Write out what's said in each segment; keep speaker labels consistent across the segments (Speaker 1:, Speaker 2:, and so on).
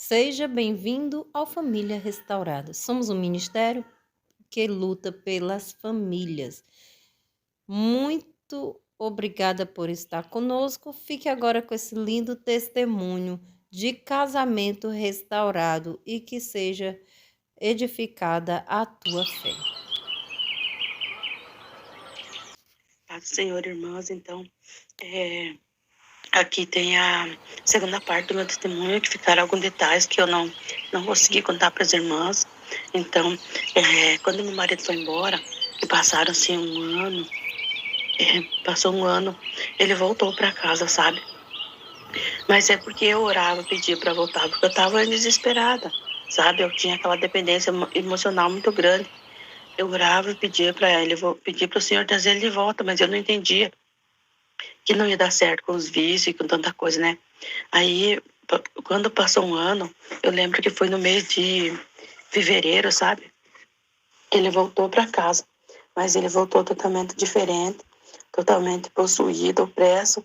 Speaker 1: Seja bem-vindo ao Família Restaurada. Somos um ministério que luta pelas famílias. Muito obrigada por estar conosco. Fique agora com esse lindo testemunho de casamento restaurado e que seja edificada a tua fé.
Speaker 2: Paz do Senhor, irmãs. Então, aqui tem a segunda parte do meu testemunho, que ficaram alguns detalhes que eu não consegui contar para as irmãs. Então, quando meu marido foi embora, e passaram-se um ano, passou um ano, ele voltou para casa, sabe? Mas é porque eu orava, pedia para voltar, porque eu estava desesperada, sabe? Eu tinha aquela dependência emocional muito grande. Eu orava e pedia para ele, pedir para o Senhor trazer ele de volta, mas eu não entendia que não ia dar certo com os vícios e com tanta coisa, né? Aí, quando passou um ano, eu lembro que foi no mês de fevereiro, sabe? Ele voltou para casa, mas ele voltou totalmente diferente, totalmente possuído, opresso,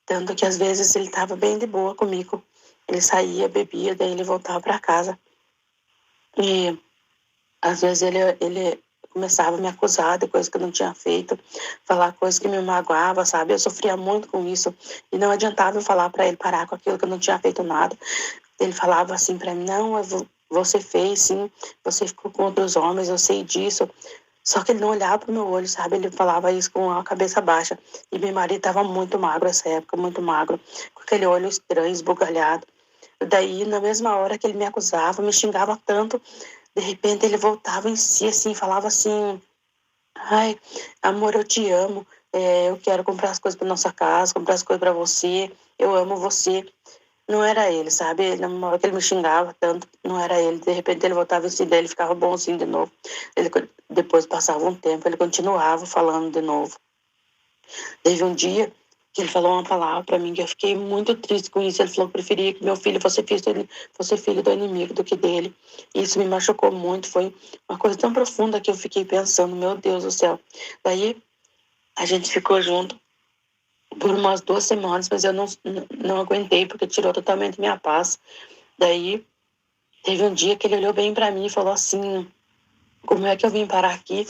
Speaker 2: tanto que às vezes ele estava bem de boa comigo. Ele saía, bebia, daí ele voltava para casa. E às vezes ele começava a me acusar de coisas que eu não tinha feito, falar coisas que me magoava, sabe? Eu sofria muito com isso e não adiantava eu falar para ele parar com aquilo que eu não tinha feito nada. Ele falava assim para mim: não, você fez sim, você ficou com outros homens, eu sei disso. Só que ele não olhava pro meu olho, sabe? Ele falava isso com a cabeça baixa. E meu marido estava muito magro nessa época, muito magro, com aquele olho estranho, esbugalhado. Daí, na mesma hora que ele me acusava, me xingava tanto, de repente ele voltava em si, assim, falava assim: ai, amor, eu te amo, eu quero comprar as coisas para nossa casa, comprar as coisas para você, eu amo você. Não era ele, sabe? Na hora que ele me xingava tanto, não era ele. De repente ele voltava em si, daí ele ficava bonzinho de novo. Ele, depois passava um tempo, ele continuava falando de novo. Teve um dia que ele falou uma palavra para mim que eu fiquei muito triste com isso. Ele falou que preferia que meu filho fosse filho do inimigo do que dele. E isso me machucou muito. Foi uma coisa tão profunda que eu fiquei pensando, meu Deus do céu. Daí a gente ficou junto por umas 2 semanas, mas eu não aguentei porque tirou totalmente minha paz. Daí teve um dia que ele olhou bem para mim e falou assim: como é que eu vim parar aqui?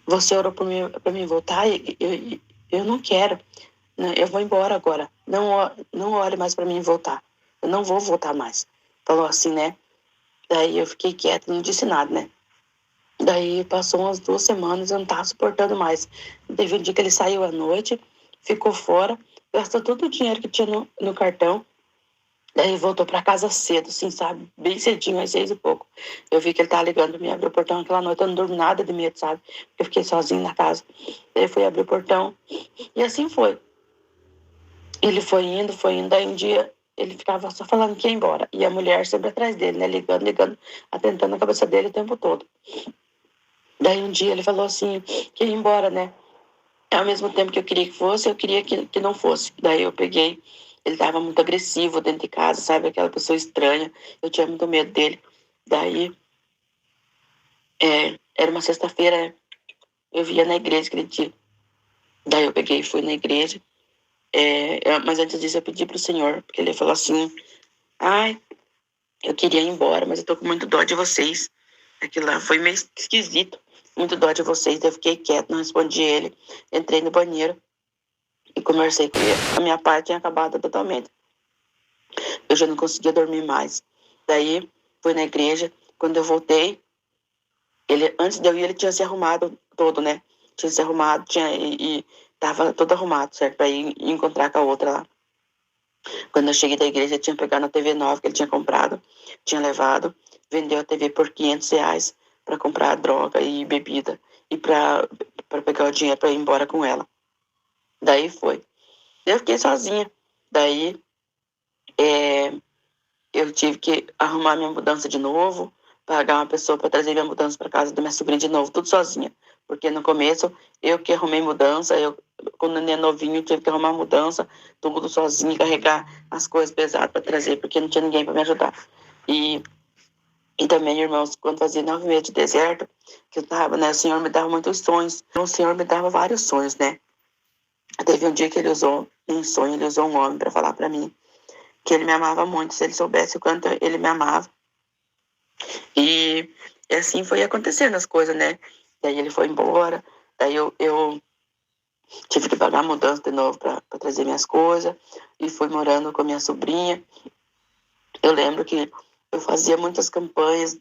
Speaker 2: Você orou para mim voltar e eu não quero. Né? Eu vou embora agora. Não olhe mais para mim voltar. Eu não vou voltar mais. Falou assim, né? Daí eu fiquei quieta, não disse nada, né? Daí passou umas 2 semanas, eu não tava suportando mais. Teve um dia que ele saiu à noite, ficou fora, gastou todo o dinheiro que tinha no cartão. Daí voltou para casa cedo, assim, sabe? Bem cedinho, às 6 e pouco. Eu vi que ele tava ligando pra me abrir o portão aquela noite. Eu não dormi nada de medo, sabe? Eu fiquei sozinha na casa. Daí eu fui abrir o portão. E assim foi. Ele foi indo, foi indo. Daí um dia ele ficava só falando que ia embora. E a mulher sempre atrás dele, né? Ligando, ligando, atentando a cabeça dele o tempo todo. Daí um dia ele falou assim, que ia embora, né? Ao mesmo tempo que eu queria que fosse, eu queria que não fosse. Daí eu peguei, ele estava muito agressivo dentro de casa, sabe? Aquela pessoa estranha. Eu tinha muito medo dele. Daí, era uma sexta-feira, eu via na igreja aquele dia. Daí eu peguei e fui na igreja. Mas antes disso eu pedi pro Senhor, porque ele falou assim: ai, eu queria ir embora, mas eu tô com muito dó de vocês. Aquilo lá foi meio esquisito. Muito dó de vocês. Daí eu fiquei quieto, não respondi ele. Entrei no banheiro e conversei com ele. A minha parte tinha acabado totalmente. Eu já não conseguia dormir mais. Daí fui na igreja. Quando eu voltei, antes de eu ir, ele tinha se arrumado todo, né? Tinha se arrumado, e tava todo arrumado, certo? Pra ir encontrar com a outra lá. Quando eu cheguei da igreja, eu tinha pegado a TV nova que ele tinha comprado, tinha levado, vendeu a TV por R$ 500 para comprar droga e bebida e para pegar o dinheiro para ir embora com ela. Daí foi. Eu fiquei sozinha. Daí eu tive que arrumar minha mudança de novo, pagar uma pessoa para trazer minha mudança para casa da minha sobrinha de novo, tudo sozinha. Porque no começo, eu que arrumei mudança, quando o neném novinho, eu tive que arrumar mudança, tudo sozinha, carregar as coisas pesadas para trazer, porque não tinha ninguém para me ajudar. E também, irmãos, quando fazia 9 meses de deserto, que eu tava, né, o Senhor me dava muitos sonhos. Então, o Senhor me dava vários sonhos, né? Teve um dia que ele usou um homem para falar para mim que ele me amava muito, se ele soubesse o quanto ele me amava. E assim foi acontecendo as coisas, né? Daí ele foi embora, daí eu tive que pagar a mudança de novo para trazer minhas coisas, e fui morando com a minha sobrinha. Eu lembro que eu fazia muitas campanhas,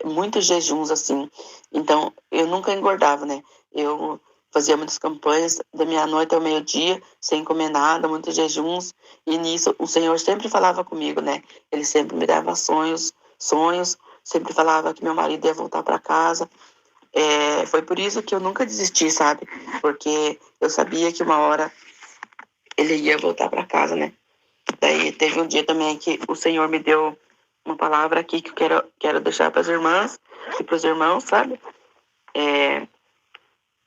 Speaker 2: muitos jejuns, assim. Então, eu nunca engordava, né? Eu fazia muitas campanhas da meia-noite ao meio-dia, sem comer nada, muitos jejuns. E nisso, o Senhor sempre falava comigo, né? Ele sempre me dava sonhos, sempre falava que meu marido ia voltar para casa. Foi por isso que eu nunca desisti, sabe? Porque eu sabia que uma hora ele ia voltar para casa, né? Daí teve um dia também que o Senhor me deu uma palavra aqui que eu quero deixar para as irmãs e para os irmãos, sabe?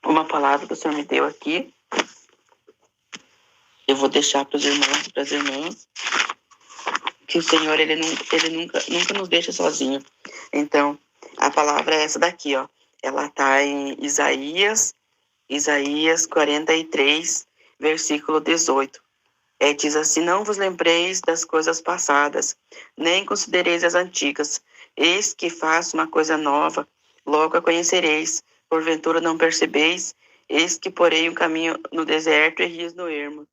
Speaker 2: Uma palavra que o Senhor me deu aqui. Eu vou deixar para os irmãos e para as irmãs. Que o Senhor, ele nunca nos deixa sozinho. Então, a palavra é essa daqui, ó. Ela está em Isaías 43, versículo 18. Diz assim: não vos lembreis das coisas passadas, nem considereis as antigas. Eis que faço uma coisa nova, logo a conhecereis. Porventura não percebeis? Eis que porei um caminho no deserto e rios no ermo.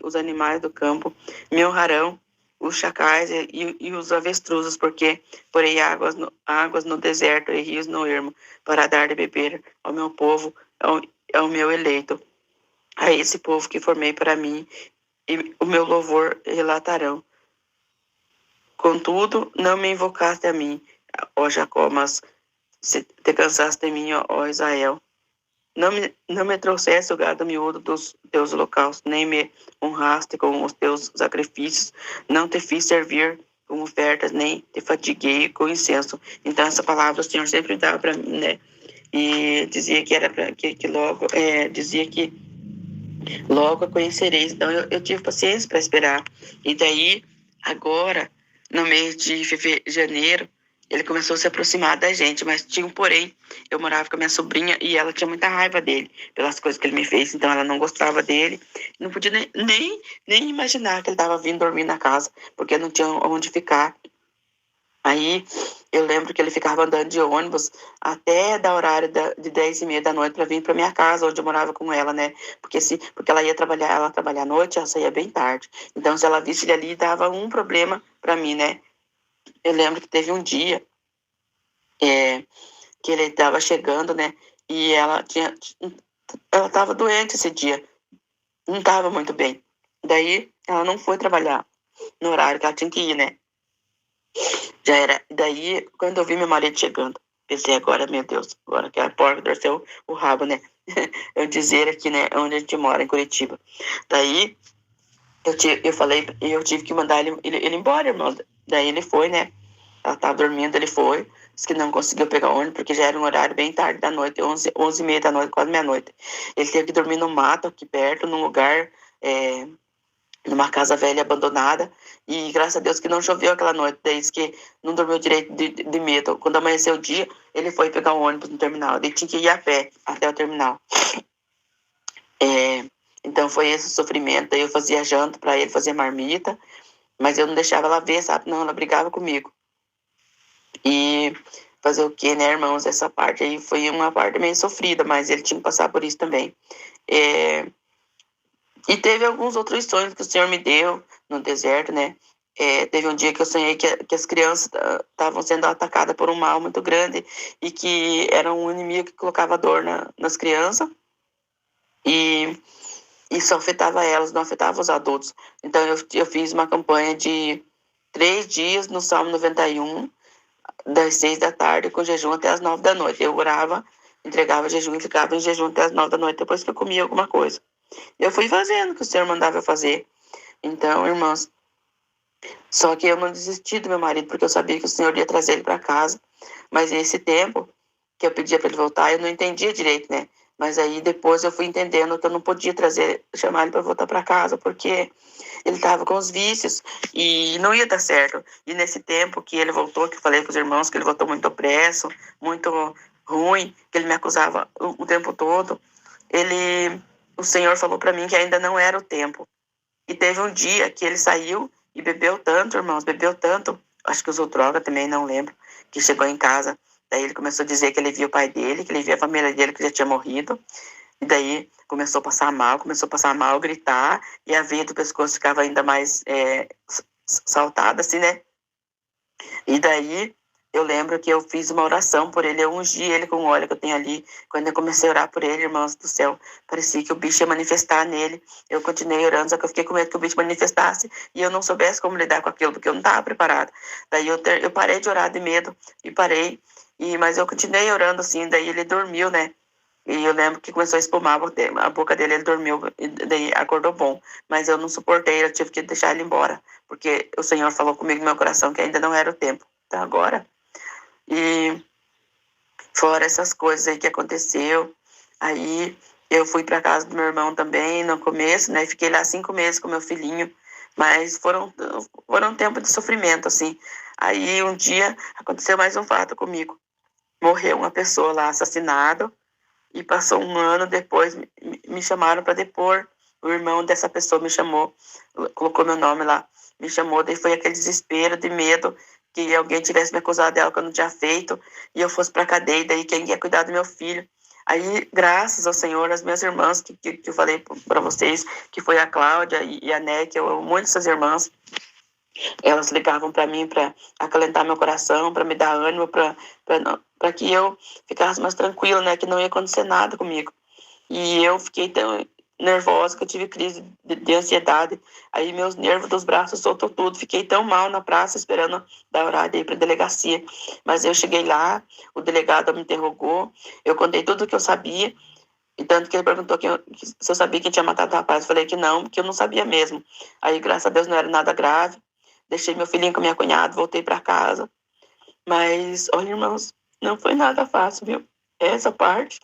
Speaker 2: Os animais do campo me honrarão, os chacais e os avestruzes, porque porei águas no deserto e rios no ermo, para dar de beber ao meu povo, ao meu eleito. A esse povo que formei para mim, e o meu louvor relatarão. Contudo, não me invocaste a mim, ó Jacó, mas se te cansaste de mim, ó Israel. Não me trouxeste o gado miúdo dos teus holocaustos, nem me honraste com os teus sacrifícios, não te fiz servir com ofertas, nem te fatiguei com incenso. Então, essa palavra o Senhor sempre dava para mim, né? E dizia que era para que logo, dizia que logo a conhecereis. Então, eu tive paciência para esperar. E daí, agora, no mês de janeiro, ele começou a se aproximar da gente, mas tinha um porém. Eu morava com a minha sobrinha e ela tinha muita raiva dele pelas coisas que ele me fez, então ela não gostava dele. Não podia nem imaginar que ele estava vindo dormir na casa, porque não tinha onde ficar. Aí eu lembro que ele ficava andando de ônibus até da horário de 10h30 da noite para vir para minha casa, onde eu morava com ela, né? Porque ela ela trabalhar à noite, ela saía bem tarde. Então, se ela visse ele ali, dava um problema para mim, né? Eu lembro que teve um dia que ele estava chegando, né? E ela estava doente esse dia, não estava muito bem. Daí ela não foi trabalhar no horário que ela tinha que ir, né? Já era. Daí, quando eu vi meu marido chegando, pensei, agora, meu Deus, agora que a porca torceu o rabo, né? Eu dizer aqui, né, onde a gente mora, em Curitiba. Daí, eu tive que mandar ele embora, irmão. Daí ele foi, né? Ela tava dormindo, ele foi. Disse que não conseguiu pegar ônibus, porque já era um horário bem tarde da noite, 11h30 da noite, quase meia-noite. Ele teve que dormir no mato, aqui perto, num lugar, numa casa velha abandonada, e graças a Deus que não choveu aquela noite, daí disse que não dormiu direito de medo. Quando amanheceu o dia, ele foi pegar um ônibus no terminal, ele tinha que ir a pé até o terminal. Então foi esse o sofrimento. Daí eu fazia janta para ele, fazia marmita, mas eu não deixava ela ver, sabe? Não, ela brigava comigo. E fazer o quê, né, irmãos? Essa parte aí foi uma parte meio sofrida, mas ele tinha que passar por isso também. E teve alguns outros sonhos que o Senhor me deu no deserto, né? Teve um dia que eu sonhei que as crianças estavam sendo atacadas por um mal muito grande e que era um inimigo que colocava dor nas crianças e isso afetava elas, não afetava os adultos. Então eu fiz uma campanha de 3 dias no Salmo 91, das 6 da tarde, com jejum até as 9 da noite. Eu orava, entregava jejum e ficava em jejum até as 9 da noite, depois que eu comia alguma coisa. Eu fui fazendo o que o Senhor mandava eu fazer. Então, irmãos, só que eu não desisti do meu marido, porque eu sabia que o Senhor ia trazer ele para casa. Mas esse tempo que eu pedia para ele voltar, eu não entendia direito, né? Mas aí depois eu fui entendendo que eu não podia chamar ele para voltar para casa, porque ele estava com os vícios e não ia dar certo. E nesse tempo que ele voltou, que eu falei para os irmãos que ele voltou muito opresso, muito ruim, que ele me acusava o tempo todo, o Senhor falou para mim que ainda não era o tempo. E teve um dia que ele saiu e bebeu tanto, irmãos, bebeu tanto, acho que usou droga também, não lembro, que chegou em casa, daí ele começou a dizer que ele via o pai dele, que ele via a família dele que já tinha morrido, e daí começou a passar mal, gritar, e a veia do pescoço ficava ainda mais saltada, assim, né? E daí eu lembro que eu fiz uma oração por ele, eu ungi ele com o óleo que eu tenho ali. Quando eu comecei a orar por ele, irmãos do céu, parecia que o bicho ia manifestar nele. Eu continuei orando, só que eu fiquei com medo que o bicho manifestasse e eu não soubesse como lidar com aquilo, porque eu não estava preparada. Daí eu parei de orar de medo e parei, mas eu continuei orando assim, daí ele dormiu, né? E eu lembro que começou a espumar a boca dele, ele dormiu, e daí acordou bom. Mas eu não suportei, eu tive que deixar ele embora, porque o Senhor falou comigo no meu coração que ainda não era o tempo. Então agora. E fora essas coisas aí que aconteceu, aí eu fui para casa do meu irmão também no começo, né? Fiquei lá 5 meses com meu filhinho, mas foram um tempo de sofrimento, assim. Aí um dia aconteceu mais um fato comigo. Morreu uma pessoa lá assassinada. E passou um ano depois, me chamaram para depor. O irmão dessa pessoa me chamou, colocou meu nome lá, me chamou. Daí foi aquele desespero de medo que alguém tivesse me acusado dela que eu não tinha feito e eu fosse para cadeia. Daí quem ia cuidar do meu filho? Aí, graças ao Senhor, as minhas irmãs, que eu falei para vocês, que foi a Cláudia e a Né, que eu amo muito essas irmãs, elas ligavam para mim para acalentar meu coração, para me dar ânimo, para que eu ficasse mais tranquila, né, que não ia acontecer nada comigo. E eu fiquei tão nervosa que eu tive crise de ansiedade. Aí meus nervos dos braços soltou tudo. Fiquei tão mal na praça esperando dar horário para delegacia. Mas eu cheguei lá, o delegado me interrogou, eu contei tudo o que eu sabia. E tanto que ele perguntou se eu sabia quem tinha matado o rapaz. Eu falei que não, que eu não sabia mesmo. Aí, graças a Deus, não era nada grave. Deixei meu filhinho com minha cunhada, voltei para casa. Mas, olha, irmãos, não foi nada fácil, viu? Essa parte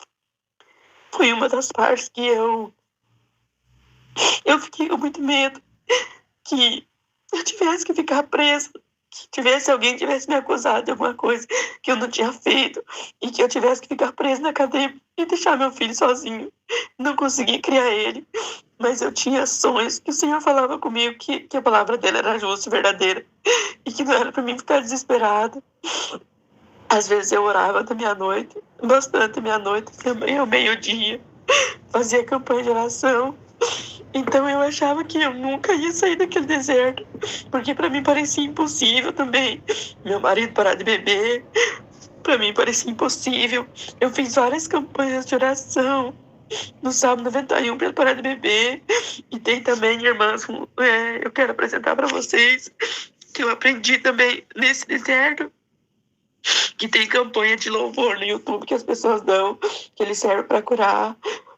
Speaker 2: foi uma das partes que eu fiquei com muito medo que eu tivesse que ficar presa, que tivesse alguém que tivesse me acusado de alguma coisa que eu não tinha feito e que eu tivesse que ficar presa na cadeia e deixar meu filho sozinho. Não consegui criar ele, mas eu tinha sonhos que o Senhor falava comigo que a palavra dele era justa e verdadeira e que não era para mim ficar desesperada. Às vezes eu orava da meia-noite, bastante meia-noite, também ao meio-dia, fazia campanha de oração. Então eu achava que eu nunca ia sair daquele deserto, porque para mim parecia impossível também. Meu marido parar de beber, para mim parecia impossível. Eu fiz várias campanhas de oração no Salmo 91 para ele parar de beber. E tem também, irmãs, eu quero apresentar para vocês que eu aprendi também nesse deserto, que tem campanha de louvor no YouTube que as pessoas dão, que ele serve para curar,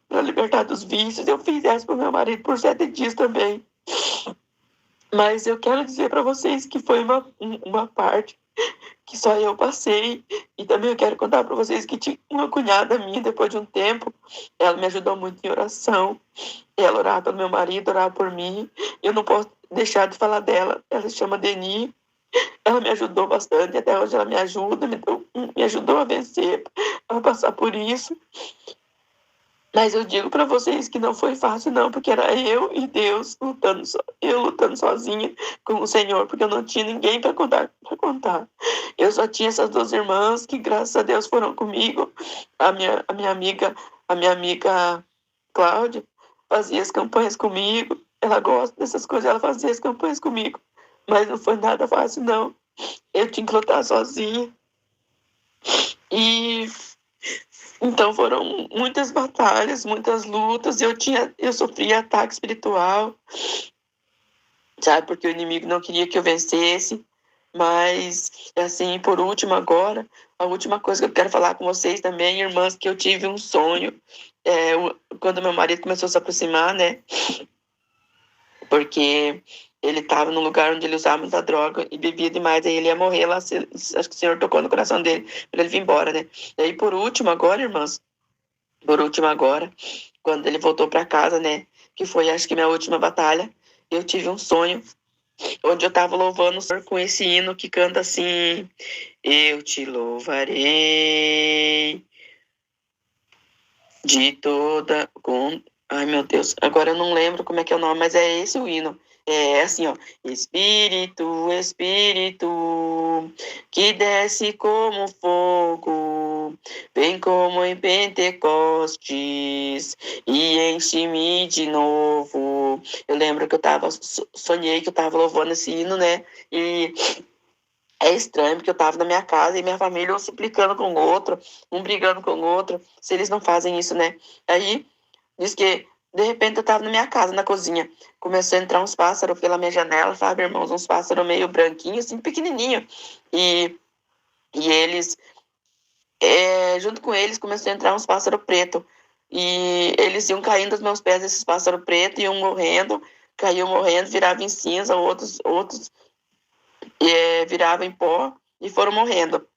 Speaker 2: para libertar dos vícios. Eu fiz essa para o meu marido por 7 dias também. Mas eu quero dizer para vocês que foi uma parte que só eu passei. E também eu quero contar para vocês que tinha uma cunhada minha, depois de um tempo, ela me ajudou muito em oração. Ela orava pelo meu marido, orava por mim. Eu não posso deixar de falar dela. Ela se chama Deni. Ela me ajudou bastante, até hoje ela me ajuda, me ajudou a vencer, a passar por isso. Mas eu digo para vocês que não foi fácil não, porque era eu e Deus lutando sozinha com o Senhor, porque eu não tinha ninguém para contar. Eu só tinha essas 2 irmãs que graças a Deus foram comigo. A minha amiga Cláudia fazia as campanhas comigo. Ela gosta dessas coisas, ela fazia as campanhas comigo. Mas não foi nada fácil, não. Eu tinha que lutar sozinha. E então foram muitas batalhas, muitas lutas. Eu sofria ataque espiritual, sabe? Porque o inimigo não queria que eu vencesse. Mas, assim, por último agora, a última coisa que eu quero falar com vocês também, irmãs, que eu tive um sonho. Quando meu marido começou a se aproximar, né? Porque ele estava num lugar onde ele usava muita droga e bebia demais, aí ele ia morrer lá, acho que o Senhor tocou no coração dele, para ele vir embora, né? E aí, por último agora, irmãs, quando ele voltou para casa, né, que foi, acho que minha última batalha, eu tive um sonho, onde eu estava louvando o Senhor com esse hino que canta assim: eu te louvarei de toda, Ai, meu Deus, agora eu não lembro como é que é o nome, mas é esse o hino. É assim, ó. Espírito, Espírito, que desce como fogo, vem como em Pentecostes, e enche-me de novo. Eu lembro que eu tava, sonhei que eu tava louvando esse hino, né? E é estranho, porque eu tava na minha casa e minha família um suplicando com o outro, um brigando com o outro, se eles não fazem isso, né? Aí diz que, de repente, eu tava na minha casa, na cozinha. Começou a entrar uns pássaros pela minha janela, sabe, irmãos? Uns pássaros meio branquinhos, assim, pequenininho. E eles, junto com eles, começou a entrar uns pássaros pretos. E eles iam caindo aos meus pés, esses pássaros pretos, iam morrendo, caíam morrendo, viravam em cinza, outros viravam em pó e foram morrendo.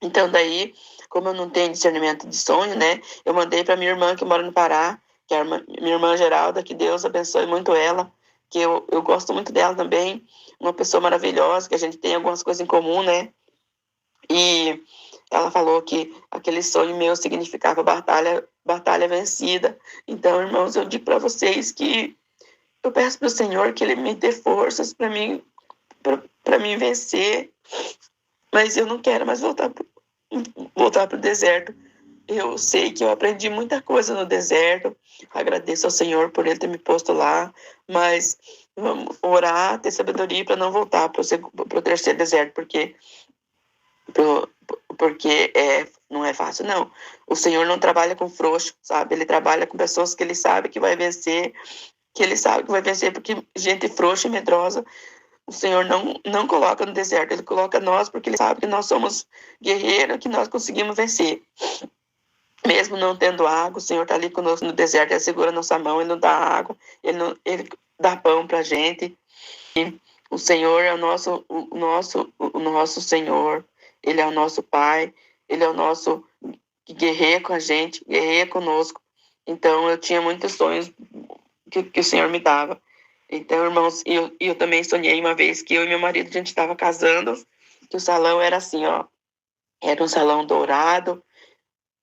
Speaker 2: Então, daí, como eu não tenho discernimento de sonho, né, eu mandei para minha irmã que mora no Pará, que é a minha irmã Geralda, que Deus abençoe muito ela, que eu gosto muito dela também, uma pessoa maravilhosa, que a gente tem algumas coisas em comum, né, e ela falou que aquele sonho meu significava batalha vencida. Então, irmãos, eu digo para vocês que eu peço para o Senhor que Ele me dê forças para mim vencer, mas eu não quero mais voltar para o deserto. Eu sei que eu aprendi muita coisa no deserto. Agradeço ao Senhor por Ele ter me posto lá, mas vamos orar, ter sabedoria para não voltar para o terceiro deserto, pro, porque não é fácil, não. O Senhor não trabalha com frouxo, sabe? Ele trabalha com pessoas que Ele sabe que vai vencer, porque gente frouxa e medrosa o Senhor não coloca no deserto, Ele coloca nós porque Ele sabe que nós somos guerreiros, que nós conseguimos vencer. Mesmo não tendo água, o Senhor está ali conosco no deserto, Ele segura nossa mão, Ele não dá água, Ele dá pão para a gente. E o Senhor é o nosso Senhor, Ele é o nosso Pai, Ele é o nosso que guerreia com a gente, guerreia conosco. Então, eu tinha muitos sonhos que o Senhor me dava. Então, irmãos, eu também sonhei uma vez que eu e meu marido, a gente estava casando, que o salão era assim, ó, era um salão dourado,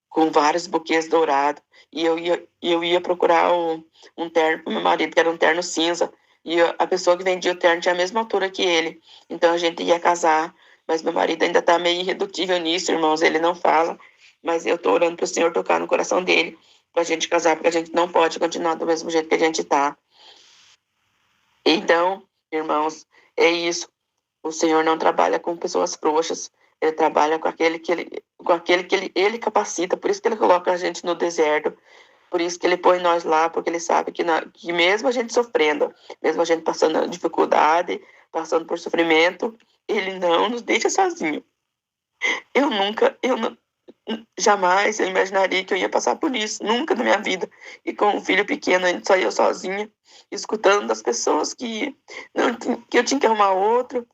Speaker 2: com vários buquês dourados, e eu ia procurar um terno para meu marido, que era um terno cinza, e a pessoa que vendia o terno tinha a mesma altura que ele, então a gente ia casar, mas meu marido ainda está meio irredutível nisso, irmãos, ele não fala, mas eu estou orando para o Senhor tocar no coração dele, para a gente casar, porque a gente não pode continuar do mesmo jeito que a gente está. Então, irmãos, é isso. O Senhor não trabalha com pessoas frouxas. Ele trabalha com aquele que ele capacita. Por isso que ele coloca a gente no deserto. Por isso que ele põe nós lá, porque ele sabe que mesmo a gente sofrendo, mesmo a gente passando dificuldade, passando por sofrimento, ele não nos deixa sozinho. Eu não, jamais eu imaginaria que eu ia passar por isso, nunca na minha vida. E com um filho pequeno, só eu sozinha, escutando das pessoas que eu tinha que arrumar outro,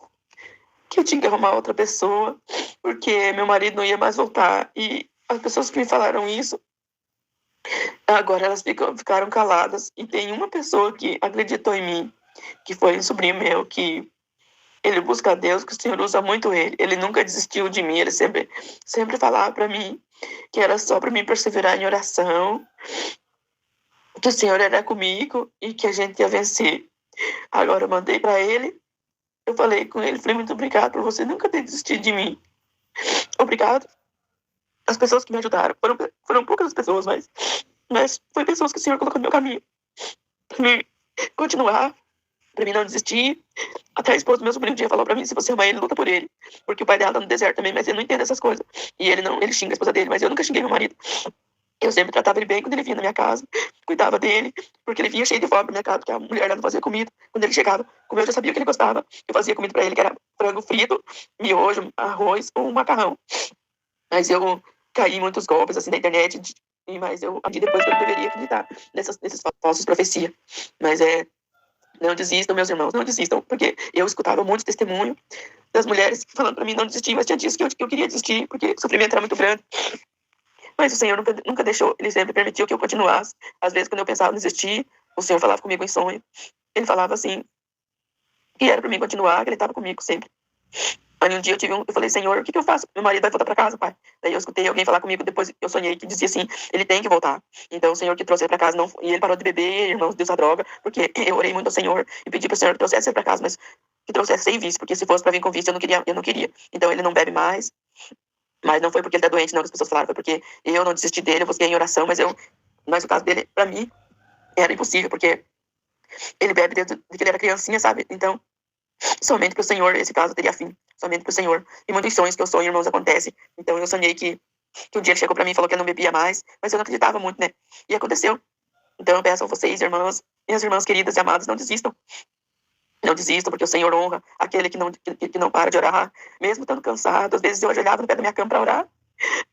Speaker 2: que eu tinha que arrumar outra pessoa, porque meu marido não ia mais voltar. E as pessoas que me falaram isso, agora elas ficaram caladas. E tem uma pessoa que acreditou em mim, que foi um sobrinho meu, que ele busca a Deus, que o Senhor usa muito ele. Ele nunca desistiu de mim, ele sempre falava para mim que era só para mim perseverar em oração, que o Senhor era comigo e que a gente ia vencer. Agora eu mandei para ele, eu falei com ele, falei, muito obrigado por você nunca ter desistido de mim. Obrigado. As pessoas que me ajudaram, foram poucas as pessoas, mas foi pessoas que o Senhor colocou no meu caminho. Para mim continuar, para mim não desistir. Até a esposa do meu sobrinho um dia falou pra mim, se você ama ele, luta por ele. Porque o pai dela tá no deserto também, mas ele não entende essas coisas. E ele xinga a esposa dele, mas eu nunca xinguei meu marido. Eu sempre tratava ele bem quando ele vinha na minha casa, cuidava dele, porque ele vinha cheio de fome na minha casa, porque a mulher não fazia comida. Quando ele chegava, como eu já sabia o que ele gostava, eu fazia comida pra ele, que era frango frito, miojo, arroz ou macarrão. Mas eu caí em muitos golpes, assim, na internet, mas eu aprendi depois que eu não deveria acreditar nesses falsos profecias. Mas não desistam, meus irmãos, não desistam, porque eu escutava muitos testemunhos das mulheres falando para mim não desistir, mas tinha dias que eu queria desistir, porque o sofrimento era muito grande. Mas o Senhor nunca deixou, Ele sempre permitiu que eu continuasse. Às vezes, quando eu pensava em desistir, o Senhor falava comigo em sonho. Ele falava assim, que era para mim continuar, que Ele estava comigo sempre. Aí um dia eu falei, Senhor, o que eu faço? Meu marido vai voltar para casa, pai. Daí eu escutei alguém falar comigo, depois eu sonhei que dizia assim, ele tem que voltar. Então o Senhor que trouxe ele para casa, não, e ele parou de beber, irmãos, deu essa droga, porque eu orei muito ao Senhor e pedi para o Senhor que trouxesse ele para casa, mas que trouxesse sem vício, porque se fosse para vir com vício, eu não queria. Então ele não bebe mais, mas não foi porque ele tá doente, não, que as pessoas falaram, foi porque eu não desisti dele, eu busquei em oração, mas o caso dele, para mim, era impossível, porque ele bebe desde que ele era criancinha, sabe? Então, somente pro Senhor esse caso teria fim. Somente pro Senhor. E muitos sonhos que eu sonho, irmãos, acontecem. Então eu sonhei que um dia ele chegou pra mim e falou que eu não bebia mais, mas eu não acreditava muito, né? E aconteceu. Então eu peço a vocês, irmãs, minhas irmãs queridas e amadas, não desistam. Não desistam, porque o Senhor honra aquele que não para de orar, mesmo estando cansado. Às vezes eu ajoelhava no pé da minha cama para orar,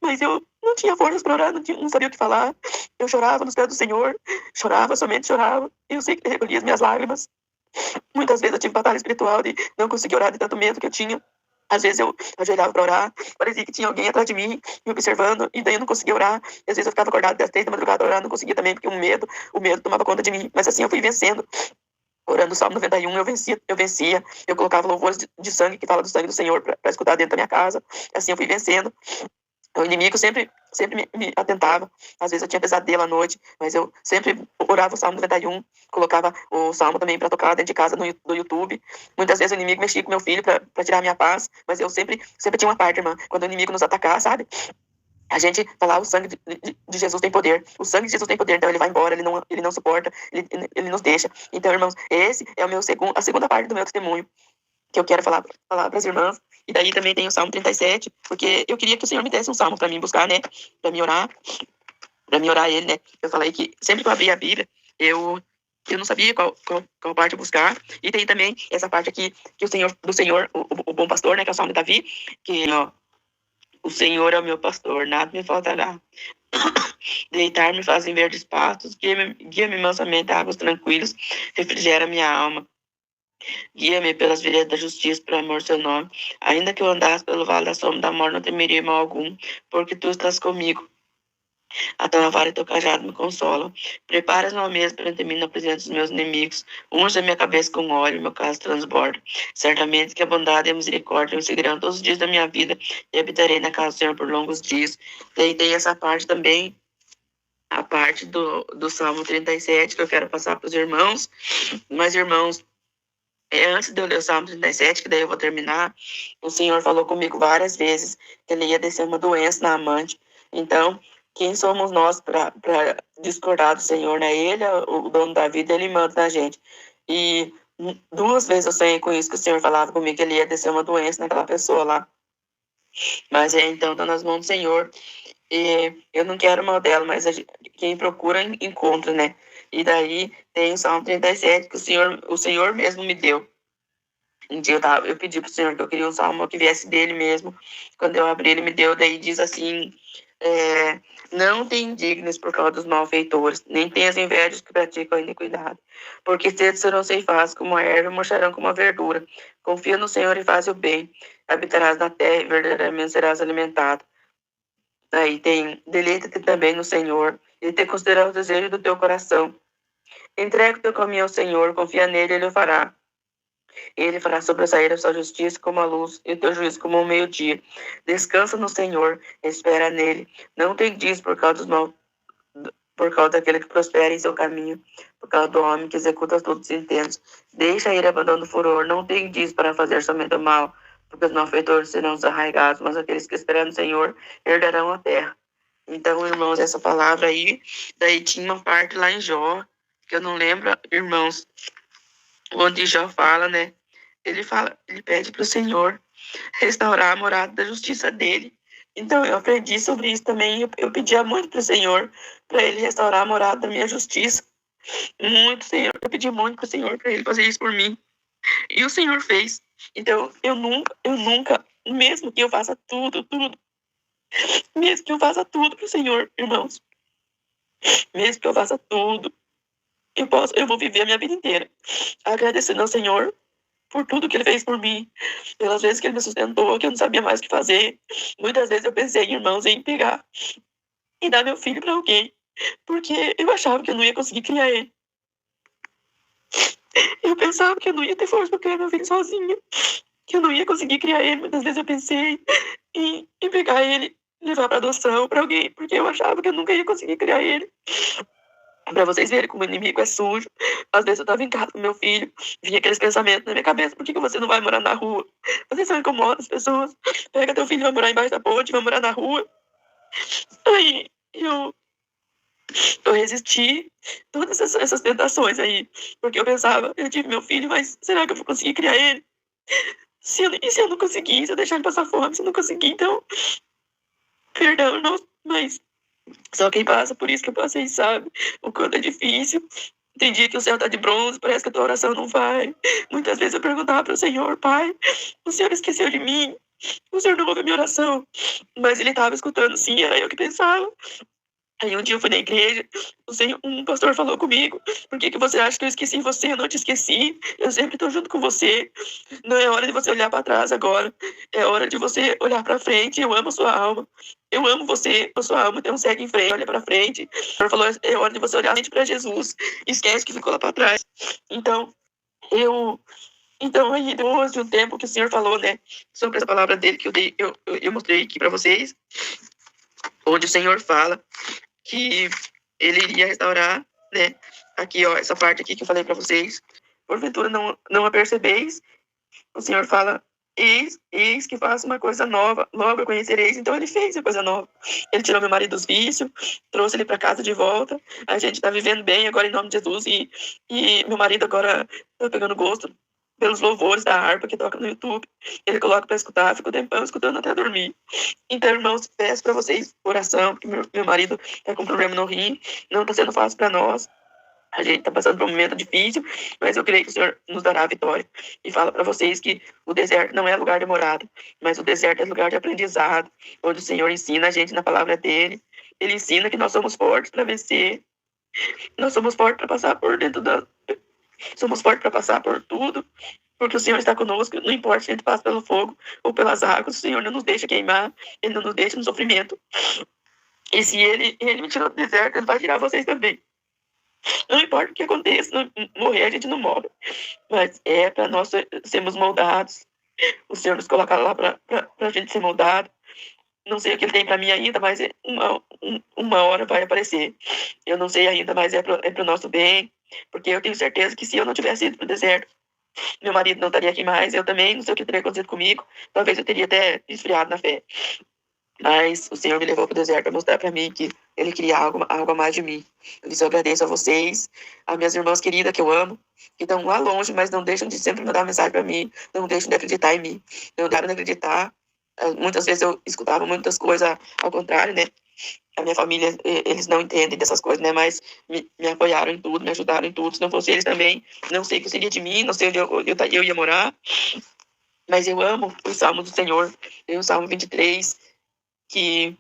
Speaker 2: mas eu não tinha forças para orar, não sabia o que falar. Eu chorava nos pés do Senhor, chorava, somente chorava. Eu sei que ele recolhia as minhas lágrimas. Muitas vezes eu tive batalha espiritual de não conseguir orar de tanto medo que eu tinha. Às vezes eu ajoelhava para orar, parecia que tinha alguém atrás de mim, me observando, e daí eu não conseguia orar. E às vezes eu ficava acordado até as 3 da madrugada orando, não conseguia também, porque o medo tomava conta de mim. Mas assim eu fui vencendo. Orando o Salmo 91, eu colocava louvores de sangue, que fala do sangue do Senhor, para escutar dentro da minha casa. Assim eu fui vencendo. O inimigo sempre me atentava. Às vezes eu tinha pesadelo à noite, mas eu sempre orava o Salmo 91, colocava o Salmo também para tocar dentro de casa no YouTube. Muitas vezes o inimigo mexia com meu filho para tirar a minha paz, mas eu sempre tinha uma parte, irmã, quando o inimigo nos atacar, sabe? A gente falar o sangue de Jesus tem poder. O sangue de Jesus tem poder, então ele vai embora, ele não suporta, ele nos deixa. Então, irmãos, esse é a segunda parte do meu testemunho que eu quero falar para as irmãs. E daí também tem o Salmo 37, porque eu queria que o Senhor me desse um salmo para mim buscar, né? Para me orar ele, né? Eu falei que sempre que eu abria a Bíblia, eu não sabia qual parte buscar. E tem também essa parte aqui que do Senhor, o bom pastor, né? Que é o Salmo de Davi, que ó, o Senhor é o meu pastor, nada me faltará. Deitar-me faz em verdes pastos, guia-me mansamente a águas tranquilas, refrigera minha alma. Guia-me pelas veredas da justiça, por amor do seu nome. Ainda que eu andasse pelo vale da sombra da morte, não temeria mal algum, porque tu estás comigo. A tua vara e teu cajado me consolam. Preparas uma mesa perante mim na presença dos meus inimigos. Unge a minha cabeça com óleo, meu caso transborda. Certamente que a bondade e a misericórdia me seguirão todos os dias da minha vida e habitarei na casa do Senhor por longos dias. Daí tem essa parte também, a parte do Salmo 37, que eu quero passar para os irmãos. Mas, irmãos, antes de eu ler o Salmo 37, que daí eu vou terminar, o Senhor falou comigo várias vezes que ele ia descer uma doença na amante. Então, quem somos nós para discordar do Senhor, né? Ele é o dono da vida, ele manda na gente. E 2 vezes eu sonhei com isso, que o Senhor falava comigo que ele ia descer uma doença naquela pessoa lá. Mas então tá nas mãos do Senhor. E eu não quero mal dela, mas quem procura encontra, né? E daí tem o Salmo 37 que o Senhor mesmo me deu. Um dia eu pedi pro Senhor que eu queria um salmo que viesse dele mesmo. Quando eu abri, ele me deu, daí diz assim, não te indignes por causa dos malfeitores, nem tenhas inveja que praticam a iniquidade, porque cedo serão ceifados como a erva, murcharão como a verdura. Confia no Senhor e faz o bem, habitarás na terra e verdadeiramente serás alimentado. Aí tem, deleita-te também no Senhor, e te considerar os desejos do teu coração. Entrega o teu caminho ao Senhor, confia nele, ele o fará. Ele fará sobressair a sua justiça como a luz e o teu juízo como o meio-dia. Descansa no Senhor, espera nele. Não tem dias por causa daquele que prospera em seu caminho, por causa do homem que executa todos os intentos. Deixa ir abandonando o furor, não tem dias para fazer somente o mal, porque os malfeitores serão desarraigados, mas aqueles que esperam no Senhor herdarão a terra. Então, irmãos, essa palavra aí, daí tinha uma parte lá em Jó, que eu não lembro, irmãos, onde Jó fala, né? Ele pede para o Senhor restaurar a morada da justiça dele. Então eu aprendi sobre isso também. Eu pedia muito para o Senhor, para ele restaurar a morada da minha justiça. Muito, Senhor. Eu pedi muito para o Senhor para ele fazer isso por mim. E o Senhor fez. Então eu nunca, mesmo que eu faça tudo, mesmo que eu faça tudo para o Senhor, irmãos, mesmo que eu faça tudo, eu vou viver a minha vida inteira agradecendo ao Senhor por tudo que ele fez por mim, pelas vezes que ele me sustentou, que eu não sabia mais o que fazer. Muitas vezes eu pensei, irmãos, em pegar e dar meu filho para alguém, porque eu achava que eu não ia conseguir criar ele. Eu pensava que eu não ia ter força para criar meu filho sozinha. que eu não ia conseguir criar ele. Muitas vezes eu pensei em pegar ele, levar para adoção para alguém, porque eu achava que eu nunca ia conseguir criar ele. Pra vocês verem como o inimigo é sujo. Às vezes eu tava em casa com meu filho, vinha aqueles pensamentos na minha cabeça: por que você não vai morar na rua? Vocês só incomodam as pessoas. Pega teu filho e vai morar embaixo da ponte, vai morar na rua. Aí eu resisti todas essas tentações aí, porque eu pensava: eu tive meu filho, mas será que eu vou conseguir criar ele? E se eu não conseguir, se eu deixar ele passar fome, se eu não conseguir, então, perdão, não, mas só quem passa por isso que eu passei sabe o quanto é difícil. Tem dia que o céu tá de bronze, parece que a tua oração não vai. Muitas vezes eu perguntava para o Senhor: Pai, o Senhor esqueceu de mim? O Senhor não ouve a minha oração? Mas ele estava escutando sim, era eu que pensava. Aí um dia eu fui na igreja, um pastor falou comigo: por que você acha que eu esqueci você? Eu não te esqueci, eu sempre estou junto com você. Não é hora de você olhar para trás agora, é hora de você olhar para frente. Eu amo sua alma, eu amo você, a sua alma, então segue em frente, olha para frente. O Senhor falou: é hora de você olhar para Jesus, esquece que ficou lá para trás. Então, eu então, aí, depois de um tempo que o Senhor falou, né, sobre essa palavra dele que eu mostrei aqui para vocês, onde o Senhor fala que ele iria restaurar, né? Aqui, ó, essa parte aqui que eu falei para vocês. Porventura não a percebeis. O Senhor fala: eis que faço uma coisa nova, logo a conhecereis. Então ele fez a coisa nova. Ele tirou meu marido dos vícios, trouxe ele para casa de volta. A gente tá vivendo bem agora em nome de Jesus. E meu marido agora tá pegando gosto pelos louvores da harpa que toca no YouTube. Ele coloca para escutar, fica o tempão escutando até dormir. Então, irmãos, peço para vocês oração, porque meu marido tá com problema no rim, não tá sendo fácil para nós. A gente tá passando por um momento difícil, mas eu creio que o Senhor nos dará a vitória. E fala para vocês que o deserto não é lugar de morada, mas o deserto é lugar de aprendizado, onde o Senhor ensina a gente na palavra dele. Ele ensina que nós somos fortes para vencer, nós somos fortes para passar por dentro da. Somos fortes para passar por tudo, porque o Senhor está conosco, não importa se a gente passa pelo fogo ou pelas águas, o Senhor não nos deixa queimar, Ele não nos deixa no sofrimento. E se Ele me tirou do deserto, Ele vai tirar vocês também. Não importa o que aconteça, morrer a gente não morre, mas é para nós sermos moldados. O Senhor nos coloca lá para a gente ser moldado. Não sei o que Ele tem para mim ainda, mas uma hora vai aparecer. Eu não sei ainda, mas é para o nosso bem, porque eu tenho certeza que se eu não tivesse ido para o deserto, meu marido não estaria aqui mais, eu também, não sei o que teria acontecido comigo, talvez eu teria até esfriado na fé. Mas o Senhor me levou para o deserto para mostrar para mim que Ele queria algo a mais de mim. Eu disse: eu agradeço a vocês, a minhas irmãs queridas que eu amo, que estão lá longe, mas não deixam de sempre mandar mensagem para mim, não deixam de acreditar em mim, não deixam de acreditar. Muitas vezes eu escutava muitas coisas ao contrário, né? A minha família, eles não entendem dessas coisas, né? Mas me apoiaram em tudo, me ajudaram em tudo. Se não fosse eles também, não sei o que seria de mim, não sei onde eu ia morar. Mas eu amo o Salmo do Senhor. Tem o Salmo 23, que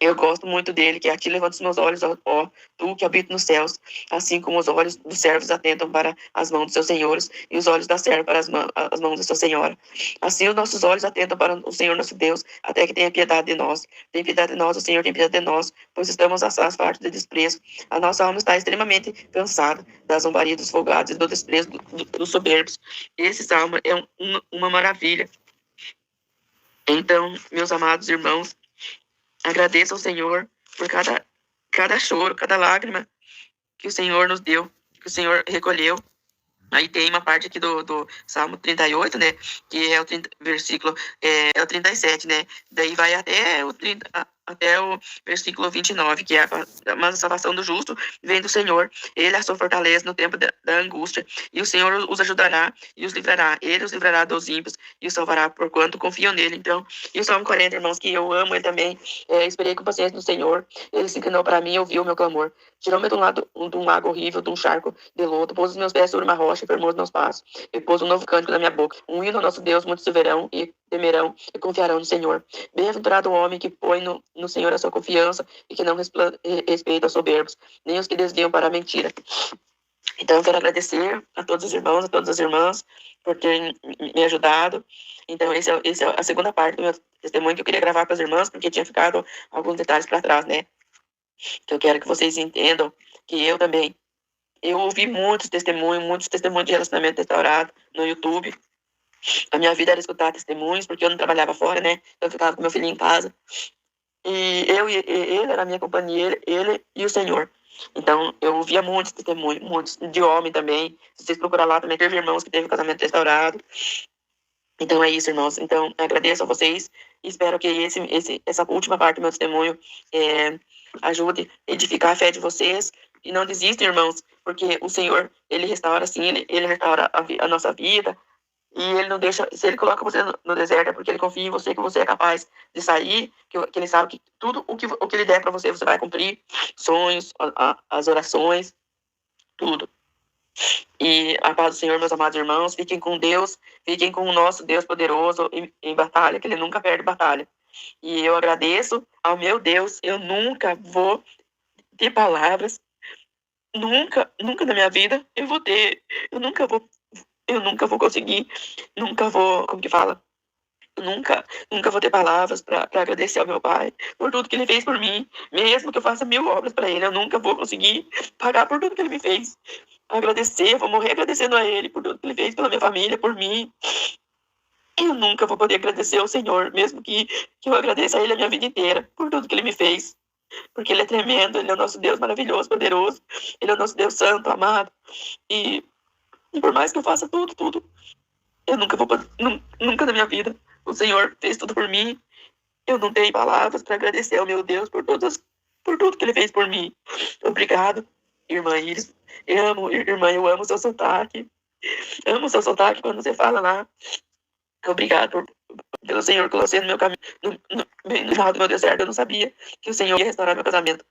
Speaker 2: eu gosto muito dele, que aqui levanta os meus olhos, ó, tu que habita nos céus, assim como os olhos dos servos atentam para as mãos dos seus senhores, e os olhos da serva para as mãos da sua senhora. Assim os nossos olhos atentam para o Senhor nosso Deus, até que tenha piedade de nós. Tem piedade de nós, o Senhor tem piedade de nós, pois estamos às partes de desprezo. A nossa alma está extremamente cansada da zombaria dos folgados e do desprezo dos soberbos. Esse salmo é uma maravilha. Então, meus amados irmãos, agradeço ao Senhor por cada choro, cada lágrima que o Senhor nos deu, que o Senhor recolheu. Aí tem uma parte aqui do Salmo 38, né? Que é o versículo é o 37, né? Daí vai até o versículo 29, que é a salvação do justo vem do Senhor. Ele é a sua fortaleza no tempo da angústia. E o Senhor os ajudará e os livrará. Ele os livrará dos ímpios e os salvará por quanto confiam nele. Então, e o Salmo 40, irmãos, que eu amo ele também. Esperei com paciência no Senhor. Ele se inclinou para mim e ouviu o meu clamor. Tirou-me de um lago horrível, de um charco de lodo. Pôs os meus pés sobre uma rocha e firmou os meus passos. E pôs um novo cântico na minha boca. Um hino ao nosso Deus, muitos se verão e temerão e confiarão no Senhor. Bem-aventurado o homem que põe no Senhor a sua confiança e que não respeita os soberbos, nem os que desviam para a mentira. Então, eu quero agradecer a todos os irmãos, a todas as irmãs, por terem me ajudado. Então, essa é a segunda parte do meu testemunho que eu queria gravar para as irmãs, porque tinha ficado alguns detalhes para trás, né? Então, eu quero que vocês entendam que eu também, eu ouvi muitos testemunhos de relacionamento restaurado no YouTube. A minha vida era escutar testemunhos, porque eu não trabalhava fora, né? Eu ficava com meu filhinho em casa. E eu e ele era a minha companhia, ele e o Senhor. Então, eu ouvia muitos testemunhos, muitos de homem também. Se vocês procurar lá, também teve irmãos que teve o casamento restaurado. Então, é isso, irmãos. Então, agradeço a vocês e espero que essa última parte do meu testemunho ajude a edificar a fé de vocês. E não desistam, irmãos, porque o Senhor, Ele restaura, sim, Ele restaura a nossa vida. E Ele não deixa, se Ele coloca você no deserto, é porque Ele confia em você, que você é capaz de sair, que Ele sabe que tudo o que Ele der para você, você vai cumprir. Sonhos, as orações, tudo. E a paz do Senhor, meus amados irmãos, fiquem com Deus, fiquem com o nosso Deus poderoso em batalha, que Ele nunca perde batalha. E eu agradeço ao meu Deus, eu nunca vou ter palavras, nunca na minha vida eu nunca vou conseguir, nunca vou, como que fala? Nunca vou ter palavras para agradecer ao meu Pai por tudo que Ele fez por mim. Mesmo que eu faça 1000 obras para Ele, eu nunca vou conseguir pagar por tudo que Ele me fez. Agradecer, vou morrer agradecendo a Ele por tudo que Ele fez pela minha família, por mim. Eu nunca vou poder agradecer ao Senhor, mesmo que eu agradeça a Ele a minha vida inteira por tudo que Ele me fez. Porque Ele é tremendo, Ele é o nosso Deus maravilhoso, poderoso. Ele é o nosso Deus santo, amado. E por mais que eu faça tudo, eu nunca na minha vida, o Senhor fez tudo por mim. Eu não tenho palavras para agradecer ao meu Deus por tudo que Ele fez por mim. Obrigado, irmã Iris. Eu amo o seu sotaque. Amo o seu sotaque quando você fala lá. Obrigado pelo Senhor que você no meu caminho, no final do meu deserto. Eu não sabia que o Senhor ia restaurar meu casamento.